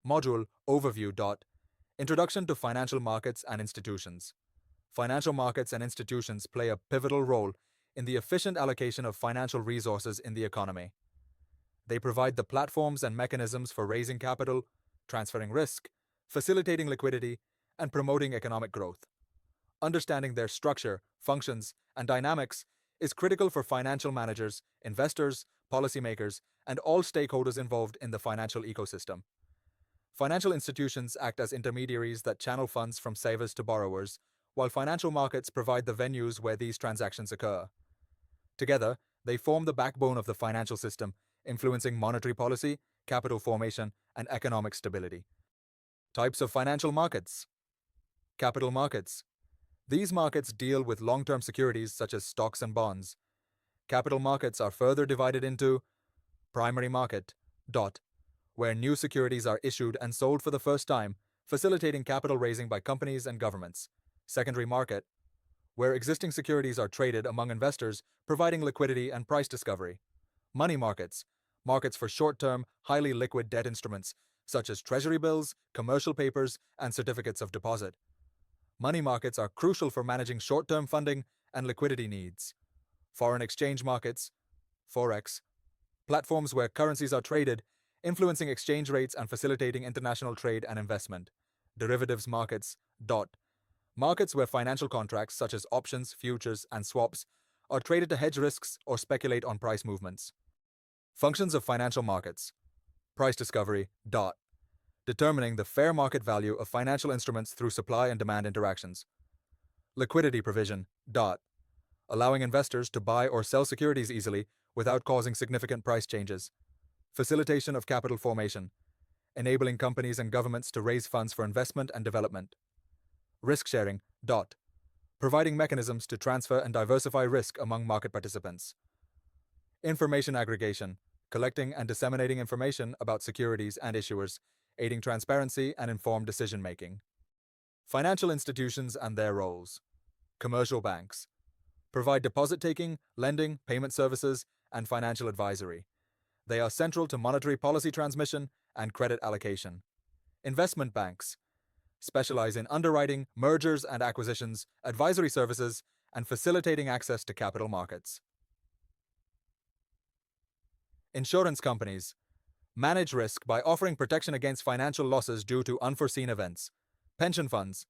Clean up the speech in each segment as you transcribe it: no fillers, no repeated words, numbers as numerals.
Module Overview. Introduction to Financial Markets and Institutions. Financial markets and institutions play a pivotal role in the efficient allocation of financial resources in the economy. They provide the platforms and mechanisms for raising capital, transferring risk, facilitating liquidity, and promoting economic growth. Understanding their structure, functions, and dynamics is critical for financial managers, investors, policymakers, and all stakeholders involved in the financial ecosystem. Financial institutions act as intermediaries that channel funds from savers to borrowers, while financial markets provide the venues where these transactions occur. Together, they form the backbone of the financial system, influencing monetary policy, capital formation, and economic stability. Types of financial markets. Capital markets. These markets deal with long-term securities such as stocks and bonds. Capital markets are further divided into primary market, where new securities are issued and sold for the first time, facilitating capital raising by companies and governments. Secondary market, where existing securities are traded among investors, providing liquidity and price discovery. Money markets, markets for short-term, highly liquid debt instruments, such as treasury bills, commercial papers, and certificates of deposit. Money markets are crucial for managing short-term funding and liquidity needs. Foreign exchange markets, Forex, platforms where currencies are traded, influencing exchange rates and facilitating international trade and investment. Derivatives markets, markets where financial contracts such as options, futures, and swaps are traded to hedge risks or speculate on price movements. Functions of financial markets. Price discovery, determining the fair market value of financial instruments through supply and demand interactions. Liquidity provision, allowing investors to buy or sell securities easily without causing significant price changes. Facilitation of capital formation, enabling companies and governments to raise funds for investment and development. Risk sharing, providing mechanisms to transfer and diversify risk among market participants. Information aggregation, collecting and disseminating information about securities and issuers, aiding transparency and informed decision-making. Financial institutions and their roles. Commercial banks provide deposit-taking, lending, payment services, and financial advisory. They are central to monetary policy transmission and credit allocation. Investment banks specialize in underwriting, mergers and acquisitions, advisory services, and facilitating access to capital markets. Insurance companies manage risk by offering protection against financial losses due to unforeseen events. Pension funds,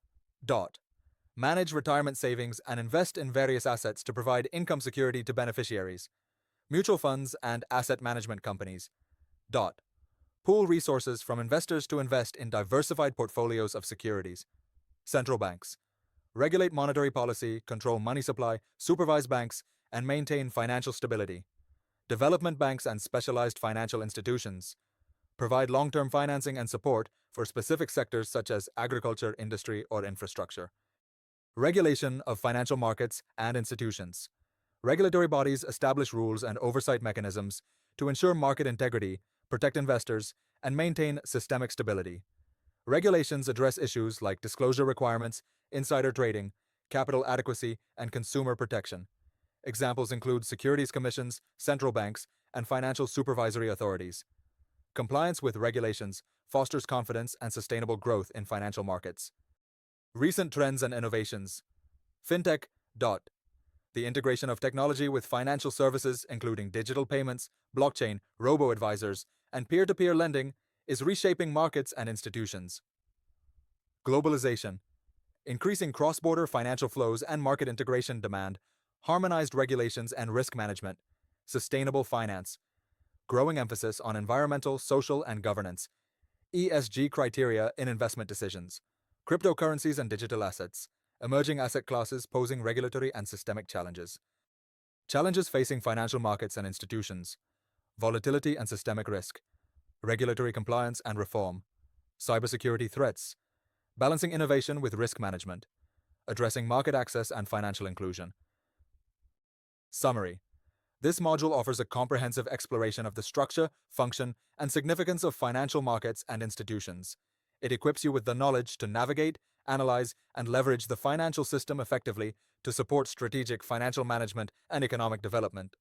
manage retirement savings and invest in various assets to provide income security to beneficiaries. Mutual funds and asset management companies, pool resources from investors to invest in diversified portfolios of securities. Central banks regulate monetary policy, control money supply, supervise banks, and maintain financial stability. Development banks and specialized financial institutions provide long-term financing and support for specific sectors such as agriculture, industry, or infrastructure. Regulation of financial markets and institutions. Regulatory bodies establish rules and oversight mechanisms to ensure market integrity, protect investors, and maintain systemic stability. Regulations address issues like disclosure requirements, insider trading, capital adequacy, and consumer protection. Examples include securities commissions, central banks, and financial supervisory authorities. Compliance with regulations fosters confidence and sustainable growth in financial markets. Recent trends and innovations. Fintech. The integration of technology with financial services, including digital payments, blockchain, robo-advisors, and peer-to-peer lending, is reshaping markets and institutions. Globalization. Increasing cross-border financial flows and market integration demand, harmonized regulations and risk management, sustainable finance, growing emphasis on environmental, social, and governance, ESG criteria in investment decisions, cryptocurrencies and digital assets, emerging asset classes posing regulatory and systemic challenges. Challenges facing financial markets and institutions: volatility and systemic risk, regulatory compliance and reform, cybersecurity threats, balancing innovation with risk management, addressing market access and financial inclusion. Summary. This module offers a comprehensive exploration of the structure, function, and significance of financial markets and institutions. It equips you with the knowledge to navigate, analyze, and leverage the financial system effectively to support strategic financial management and economic development.